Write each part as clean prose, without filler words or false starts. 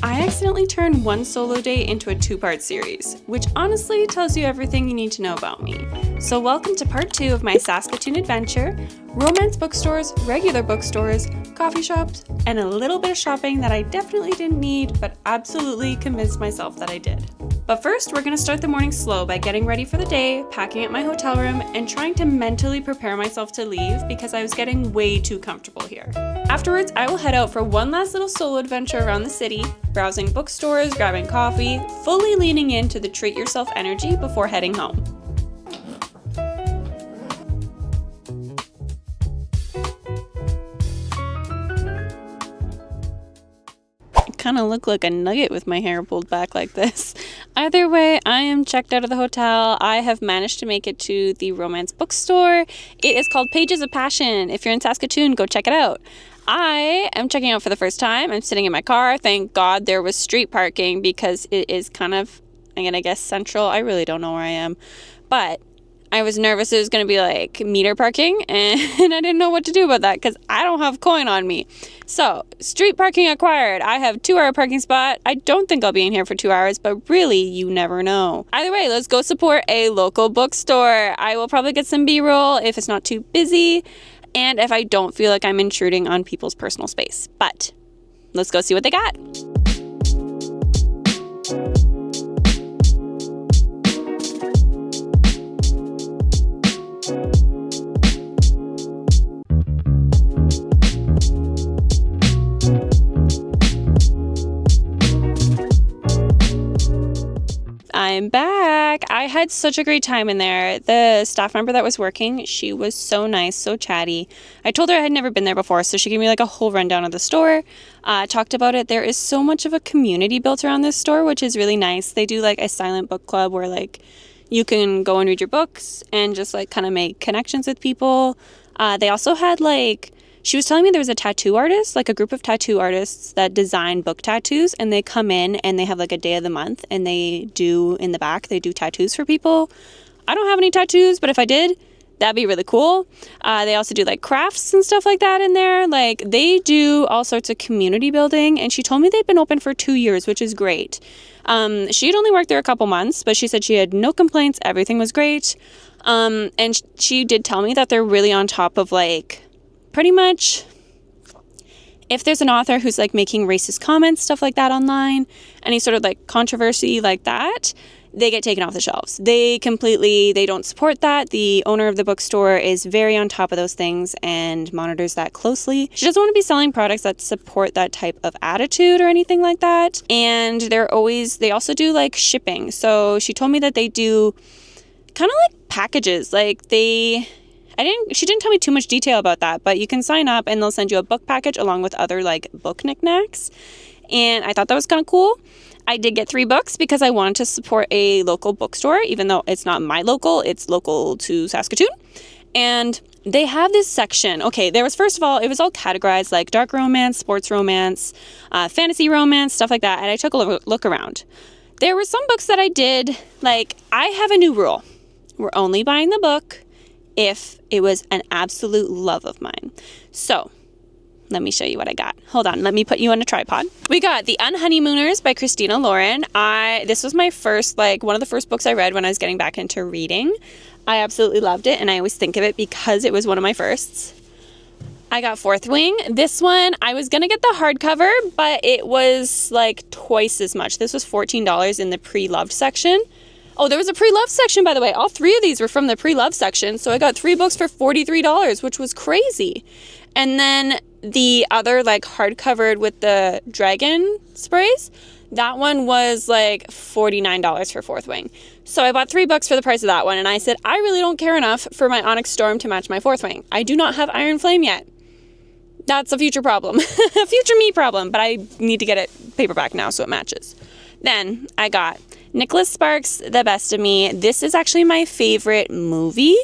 I accidentally turned one solo day into a 2-part series, which honestly tells you everything you need to know about me. So welcome to part 2 of my Saskatoon adventure, romance bookstores, regular bookstores, coffee shops, and a little bit of shopping that I definitely didn't need, but absolutely convinced myself that I did. But first, we're going to start the morning slow by getting ready for the day, packing up my hotel room, and trying to mentally prepare myself to leave because I was getting way too comfortable here. Afterwards, I will head out for one last little solo adventure around the city, browsing bookstores, grabbing coffee, fully leaning into the treat yourself energy before heading home. Kind of look like a nugget with my hair pulled back like this. Either way, I am checked out of the hotel. I have managed to make it to the romance bookstore. It is called Pages of Passion. If you're in Saskatoon, go check it out. I am checking out for the first time. I'm sitting in my car. Thank God there was street parking because it is kind of, I'm gonna guess, central. I really don't know where I am, but I was nervous it was going to be like meter parking, and I didn't know what to do about that because I don't have coin on me. So, street parking acquired. I have 2-hour parking spot. I don't think I'll be in here for 2 hours, but really, you never know. Either way, let's go support a local bookstore. I will probably get some B-roll if it's not too busy, and if I don't feel like I'm intruding on people's personal space. But let's go see what they got. I'm back. I had such a great time in there. The staff member that was working, she was so nice, so chatty. I told her I had never been there before, so she gave me like a whole rundown of the store. Talked about it. There is so much of a community built around this store, which is really nice. They do like a silent book club where like you can go and read your books and just like kind of make connections with people. They also had like, she was telling me there was a tattoo artist, like a group of tattoo artists that design book tattoos, and they come in and they have like a day of the month and they do in the back, they do tattoos for people. I don't have any tattoos, but if I did, that'd be really cool. They also do like crafts and stuff like that in there. Like they do all sorts of community building, and she told me they've been open for 2 years, which is great. She had only worked there a couple months, but she said she had no complaints. Everything was great. And she did tell me that they're really on top of like, pretty much if there's an author who's like making racist comments, stuff like that online, any sort of like controversy like that, they get taken off the shelves. They don't support that. The owner of the bookstore is very on top of those things and monitors that closely. She doesn't want to be selling products that support that type of attitude or anything like that. And they also do like shipping. So she told me that they do kind of like packages. Like she didn't tell me too much detail about that, but you can sign up and they'll send you a book package along with other like book knickknacks. And I thought that was kind of cool. I did get 3 books because I wanted to support a local bookstore, even though it's not my local, it's local to Saskatoon. And they have this section. Okay, there was, first of all, it was all categorized like dark romance, sports romance, fantasy romance, stuff like that. And I took a look around. There were some books that I did, like I have a new rule. We're only buying the book if it was an absolute love of mine. So let me show you what I got. Hold on, let me put you on a tripod. We got The Unhoneymooners by Christina Lauren. This was my first, like one of the first books I read when I was getting back into reading. I absolutely loved it, and I always think of it because it was one of my firsts. I got Fourth Wing. This one, I was gonna get the hardcover, but it was like twice as much. This was $14 in the pre-loved section. Oh, there was a pre-loved section, by the way. All 3 of these were from the pre-loved section. So I got 3 books for $43, which was crazy. And then the other like hardcovered with the dragon sprays, that one was like $49 for Fourth Wing. So I bought 3 books for the price of that one. And I said, I really don't care enough for my Onyx Storm to match my Fourth Wing. I do not have Iron Flame yet. That's a future problem, a future me problem, but I need to get it paperback now so it matches. Then I got Nicholas Sparks' The Best of Me. This is actually my favorite movie,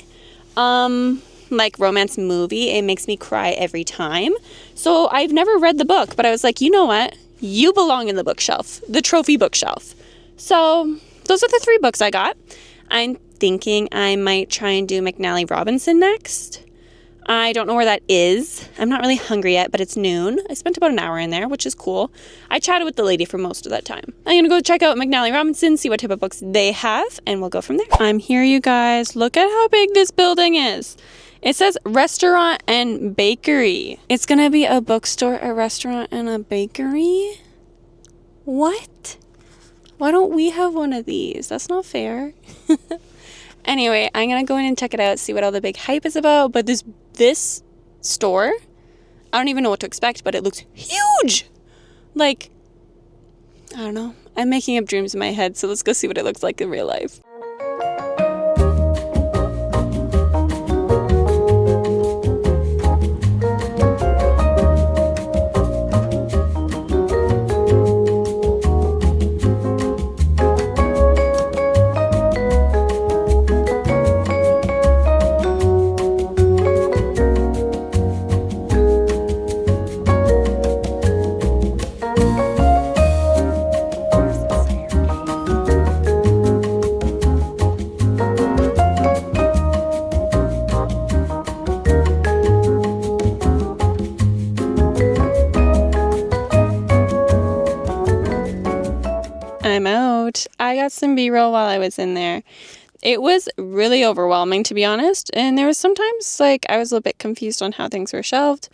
like romance movie. It makes me cry every time. So I've never read the book, but I was like, you know what? You belong in the bookshelf, the trophy bookshelf. So those are the 3 books I got. I'm thinking I might try and do McNally Robinson next. I don't know where that is. I'm not really hungry yet, but it's noon. I spent about an hour in there, which is cool. I chatted with the lady for most of that time. I'm going to go check out McNally Robinson, see what type of books they have, and we'll go from there. I'm here, you guys. Look at how big this building is. It says restaurant and bakery. It's going to be a bookstore, a restaurant, and a bakery? What? Why don't we have one of these? That's not fair. Anyway, I'm going to go in and check it out, see what all the big hype is about. But this store, I don't even know what to expect, but it looks huge. Like, I don't know. I'm making up dreams in my head, so let's go see what it looks like in real life. I'm out. I got some B-roll while I was in there. It was really overwhelming, to be honest, and there was sometimes, like, I was a little bit confused on how things were shelved.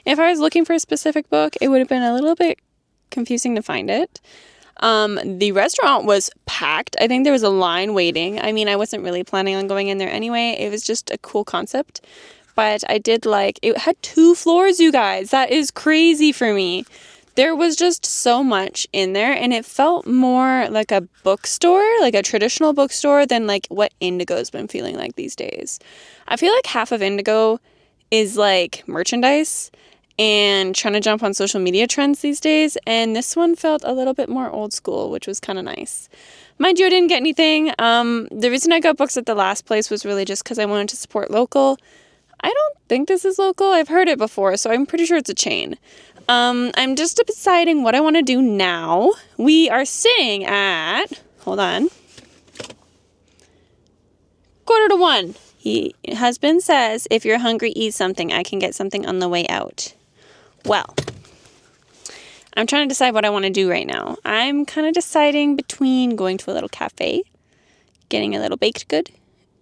If I was looking for a specific book, it would have been a little bit confusing to find it. The restaurant was packed. I think there was a line waiting. I mean, I wasn't really planning on going in there anyway. It was just a cool concept, but I did like, it had 2 floors, you guys. That is crazy for me. There was just so much in there, and it felt more like a bookstore, like a traditional bookstore, than like what Indigo's been feeling like these days. I feel like half of Indigo is like merchandise and trying to jump on social media trends these days, and this one felt a little bit more old school, which was kind of nice. Mind you, I didn't get anything. The reason I got books at the last place was really just because I wanted to support local. I don't think this is local. I've heard it before, so I'm pretty sure it's a chain. I'm just deciding what I want to do now. We are sitting at, hold on, 1:45. Husband says, if you're hungry, eat something. I can get something on the way out. Well, I'm trying to decide what I want to do right now. I'm kind of deciding between going to a little cafe, getting a little baked good,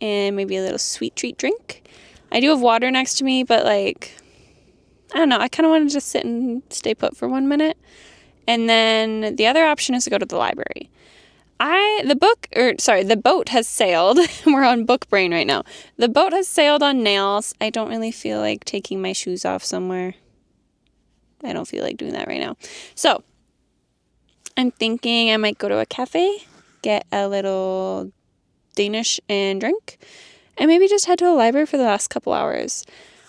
and maybe a little sweet treat drink. I do have water next to me, but like, I don't know. I kind of want to just sit and stay put for 1 minute. And then the other option is to go to the library. The boat has sailed. We're on book brain right now. The boat has sailed on nails. I don't really feel like taking my shoes off somewhere. I don't feel like doing that right now. So I'm thinking I might go to a cafe, get a little Danish and drink, and maybe just head to a library for the last couple hours.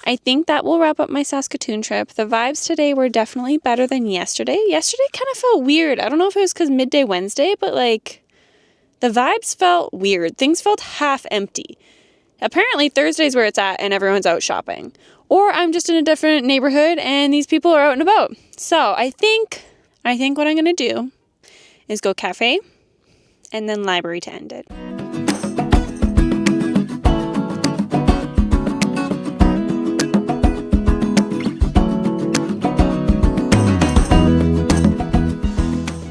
I think that will wrap up my Saskatoon trip. The vibes today were definitely better than yesterday. Yesterday kind of felt weird. I don't know if it was because midday Wednesday, but like the vibes felt weird. Things felt half empty. Apparently Thursday's where it's at and everyone's out shopping. Or I'm just in a different neighborhood and these people are out and about. So I think what I'm going to do is go cafe and then library to end it.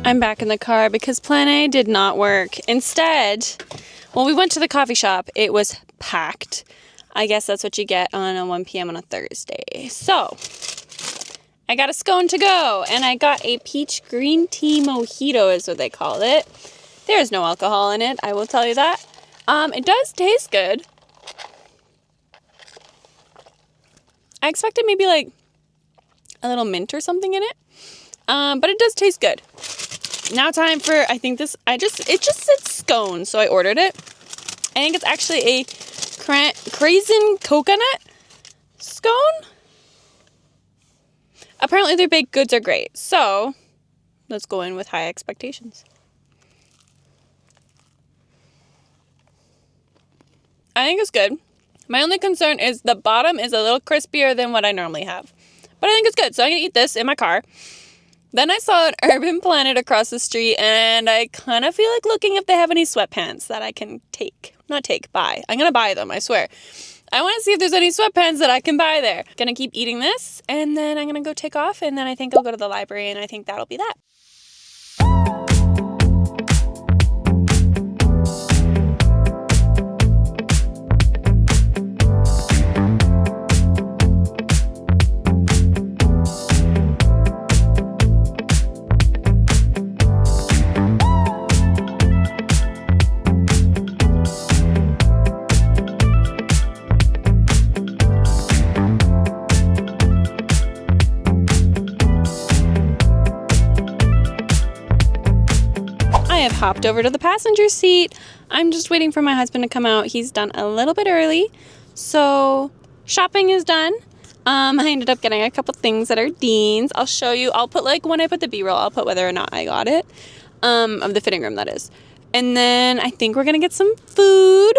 I'm back in the car because Plan A did not work. Instead, when we went to the coffee shop, it was packed. I guess that's what you get on a 1 p.m. on a Thursday. So, I got a scone to go, and I got a peach green tea mojito is what they call it. There's no alcohol in it, I will tell you that. It does taste good. I expected maybe like a little mint or something in it, but it does taste good. Now time for, it just said scone, so I ordered it. I think it's actually a craisin coconut scone. Apparently their baked goods are great, so let's go in with high expectations. I think it's good. My only concern is the bottom is a little crispier than what I normally have. But I think it's good, so I'm going to eat this in my car. Then I saw an Urban Planet across the street, and I kind of feel like looking if they have any sweatpants that I can buy. I'm going to buy them, I swear. I want to see if there's any sweatpants that I can buy there. Gonna keep eating this, and then I'm gonna go take off, and then I think I'll go to the library, and I think that'll be that. I have hopped over to the passenger seat. I'm just waiting for my husband to come out. He's done a little bit early. So shopping is done. I ended up getting a couple things at Ardene's. I'll show you. I'll put when I put the B-roll, I'll put whether or not I got it. Of the fitting room, that is. And then I think we're going to get some food.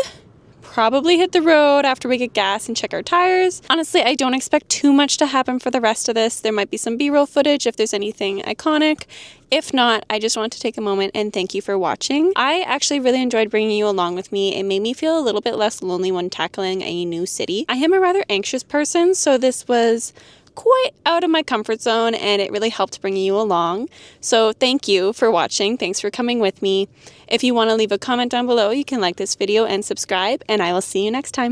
Probably hit the road after we get gas and check our tires. Honestly, I don't expect too much to happen for the rest of this. There might be some B-roll footage if there's anything iconic. If not, I just want to take a moment and thank you for watching. I actually really enjoyed bringing you along with me. It made me feel a little bit less lonely when tackling a new city. I am a rather anxious person, so this was quite out of my comfort zone, and it really helped bring you along. So thank you for watching. Thanks for coming with me. If you want to leave a comment down below, you can like this video and subscribe, and I will see you next time.